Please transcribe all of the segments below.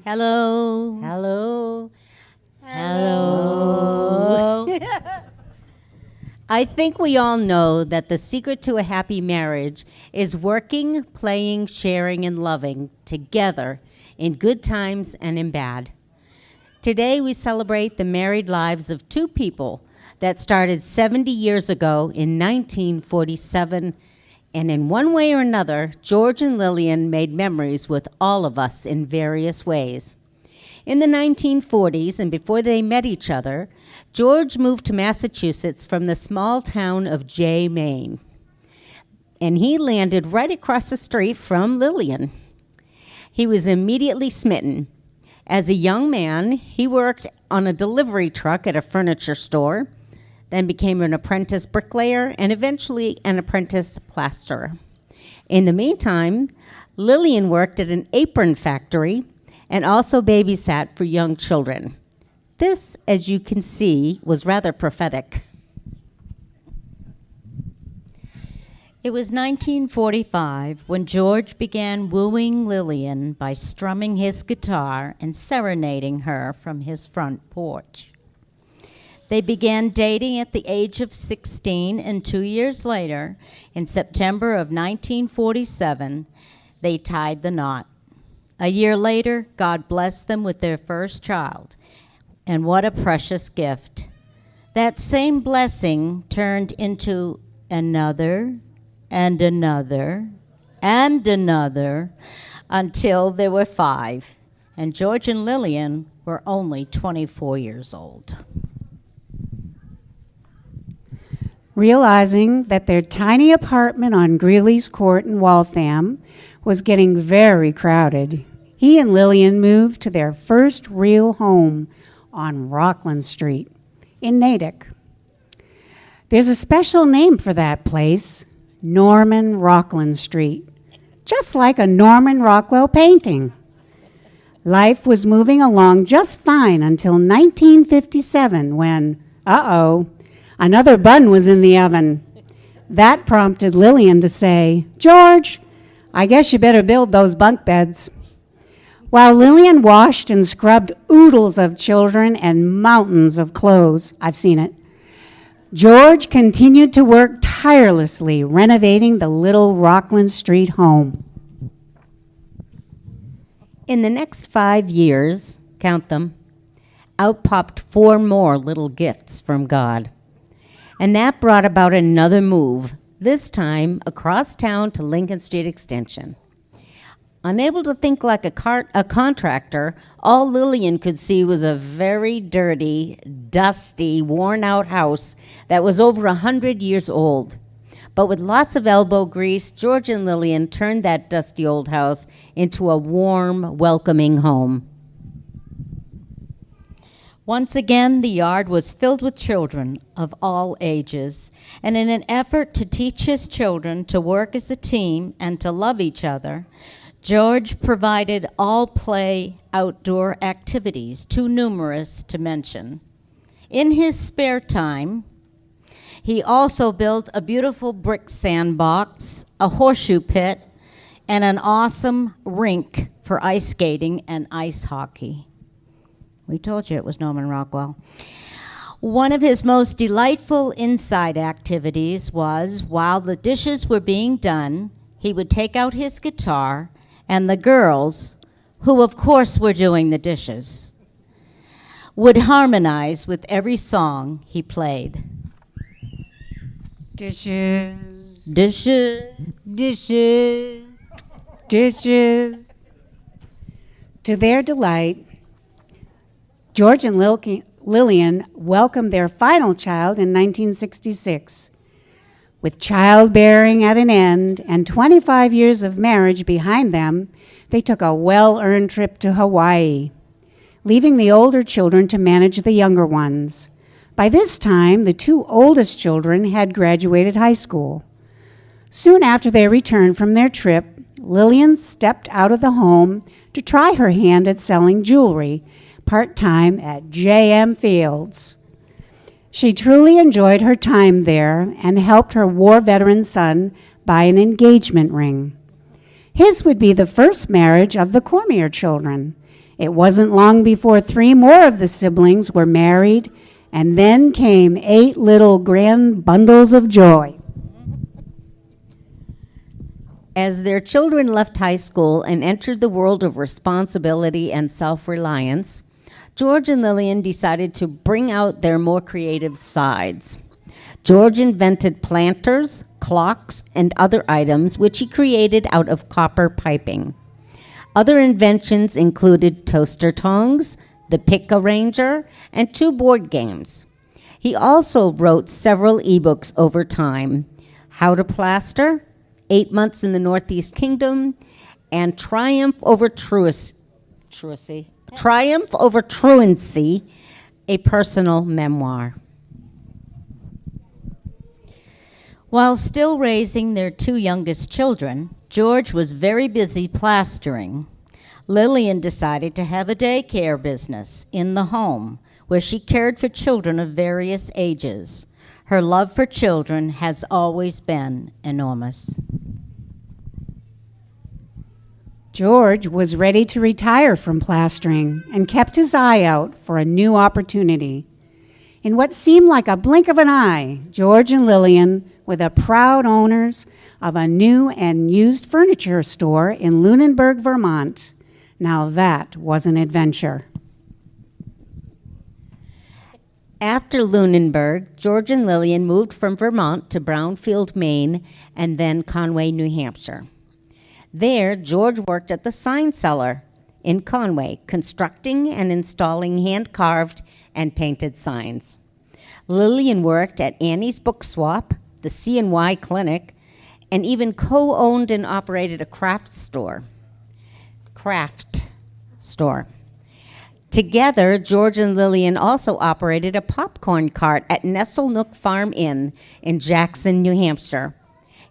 Hello. Hello. Hello. I think we all know that the secret to a happy marriage is working, playing, sharing, and loving together in good times and in bad. Today we celebrate the married lives of two people that started 70 years ago in 1947. And in one way or another, George and Lillian made memories with all of us in various ways. In the 1940s, and before they met each other, George moved to Massachusetts from the small town of Jay, Maine. And he landed right across the street from Lillian. He was immediately smitten. As a young man, he worked on a delivery truck at a furniture store, then became an apprentice bricklayer, and eventually an apprentice plasterer. In the meantime, Lillian worked at an apron factory and also babysat for young children. This, as you can see, was rather prophetic. It was 1945 when George began wooing Lillian by strumming his guitar and serenading her from his front porch. They began dating at the age of 16, and 2 years later, in September of 1947, they tied the knot. A year later, God blessed them with their first child, and what a precious gift. That same blessing turned into another and another and another until there were 5, and George and Lillian were only 24 years old. Realizing that their tiny apartment on Greeley's Court in Waltham was getting very crowded, he and Lillian moved to their first real home on Rockland Street in Natick. There's a special name for that place, Norman Rockwell Street, just like a Norman Rockwell painting. Life was moving along just fine until 1957 when, another bun was in the oven. That prompted Lillian to say, "George, I guess you better build those bunk beds." While Lillian washed and scrubbed oodles of children and mountains of clothes, I've seen it, George continued to work tirelessly renovating the little Rockland Street home. In the next 5 years, count them, out popped 4 more little gifts from God. And that brought about another move, this time across town to Lincoln Street Extension. Unable to think like a contractor, all Lillian could see was a very dirty, dusty, worn-out house that was over 100 years old. But with lots of elbow grease, George and Lillian turned that dusty old house into a warm, welcoming home. Once again, the yard was filled with children of all ages, and in an effort to teach his children to work as a team and to love each other, George provided all-play outdoor activities, too numerous to mention. In his spare time, he also built a beautiful brick sandbox, a horseshoe pit, and an awesome rink for ice skating and ice hockey. We told you it was Norman Rockwell. One of his most delightful inside activities was, while the dishes were being done, he would take out his guitar, and the girls, who of course were doing the dishes, would harmonize with every song he played. Dishes, Dishes, dishes, dishes. To their delight, George and Lillian welcomed their final child in 1966. With childbearing at an end and 25 years of marriage behind them, they took a well-earned trip to Hawaii, leaving the older children to manage the younger ones. By this time, the 2 oldest children had graduated high school. Soon after they returned from their trip, Lillian stepped out of the home to try her hand at selling jewelry, part-time at J.M. Fields. She truly enjoyed her time there and helped her war veteran son buy an engagement ring. His would be the first marriage of the Cormier children, It wasn't long before 3 more of the siblings were married, and then came 8 little grand bundles of joy. As their children left high school and entered the world of responsibility and self-reliance, George and Lillian decided to bring out their more creative sides. George invented planters, clocks, and other items which he created out of copper piping. Other inventions included toaster tongs, the pick arranger, and 2 board games. He also wrote several ebooks over time: How to Plaster, 8 Months in the Northeast Kingdom, and Triumph Over Truancy, a personal memoir. While still raising their 2 youngest children, George was very busy plastering. Lillian decided to have a daycare business in the home where she cared for children of various ages. Her love for children has always been enormous. George was ready to retire from plastering and kept his eye out for a new opportunity. In what seemed like a blink of an eye, George and Lillian were the proud owners of a new and used furniture store in Lunenburg, Vermont. Now that was an adventure. After Lunenburg, George and Lillian moved from Vermont to Brownfield, Maine, and then Conway, New Hampshire. There, George worked at the sign seller in Conway, constructing and installing hand-carved and painted signs. Lillian worked at Annie's Book Swap, the C&Y Clinic, and even co-owned and operated a craft store. Together, George and Lillian also operated a popcorn cart at Nestle Nook Farm Inn in Jackson, New Hampshire.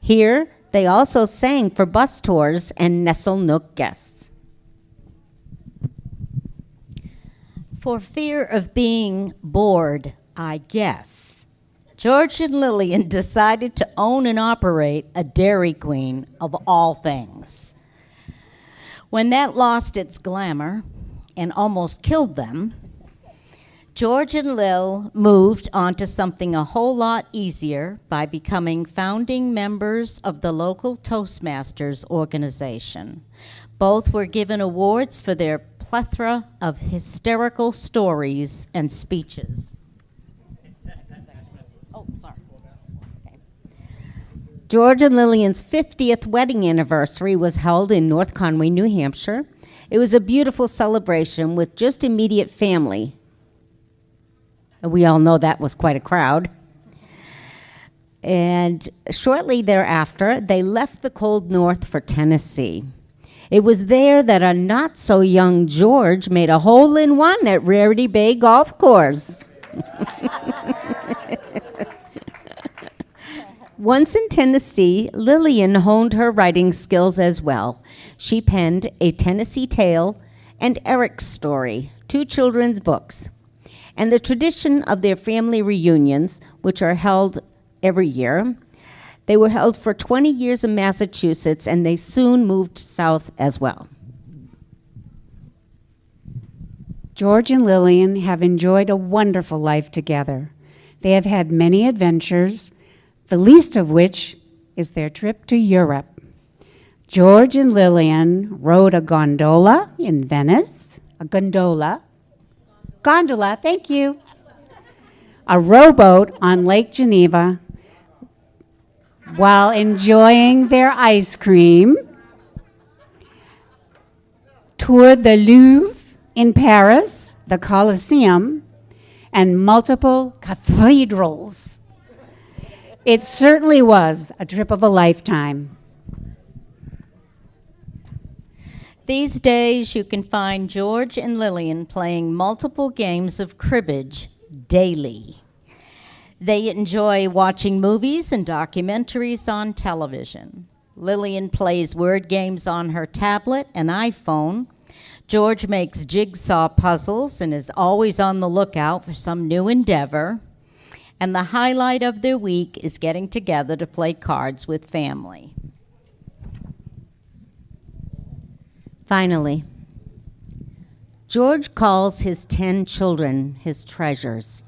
Here, they also sang for bus tours and Nestle Nook guests. For fear of being bored, I guess, George and Lillian decided to own and operate a Dairy Queen of all things. When that lost its glamour and almost killed them, George and Lil moved on to something a whole lot easier by becoming founding members of the local Toastmasters organization. Both were given awards for their plethora of hysterical stories and speeches. George and Lillian's 50th wedding anniversary was held in North Conway, New Hampshire. It was a beautiful celebration with just immediate family. We all know that was quite a crowd. And shortly thereafter, they left the cold north for Tennessee. It was there that a not-so-young George made a hole-in-one at Rarity Bay Golf Course. Once in Tennessee, Lillian honed her writing skills as well. She penned A Tennessee Tale and Eric's Story, 2 children's books. And the tradition of their family reunions, which are held every year, they were held for 20 years in Massachusetts, and they soon moved south as well. George and Lillian have enjoyed a wonderful life together. They have had many adventures, the least of which is their trip to Europe. George and Lillian rode a gondola in Venice, Gondola, thank you. A rowboat on Lake Geneva while enjoying their ice cream. Toured the Louvre in Paris, the Colosseum, and multiple cathedrals. It certainly was a trip of a lifetime. These days, you can find George and Lillian playing multiple games of cribbage daily. They enjoy watching movies and documentaries on television. Lillian plays word games on her tablet and iPhone. George makes jigsaw puzzles and is always on the lookout for some new endeavor. And the highlight of their week is getting together to play cards with family. Finally, George calls his 10 children his treasures.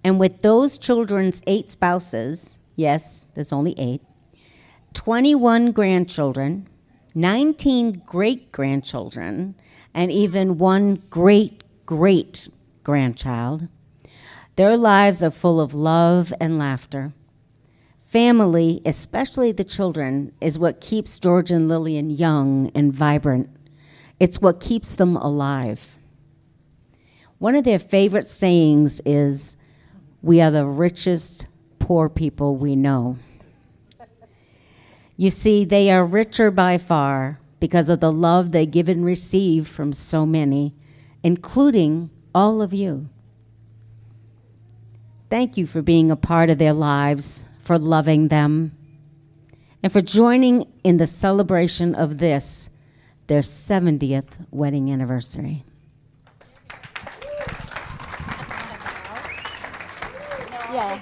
And with those children's 8 spouses, yes, there's only 8, 21 grandchildren, 19 great-grandchildren, and even 1 great-great-grandchild, their lives are full of love and laughter. Family, especially the children, is what keeps George and Lillian young and vibrant. It's what keeps them alive. One of their favorite sayings is, "We are the richest poor people we know." You see, they are richer by far because of the love they give and receive from so many, including all of you. Thank you for being a part of their lives, for loving them, and for joining in the celebration of this, their 70th wedding anniversary. Yeah.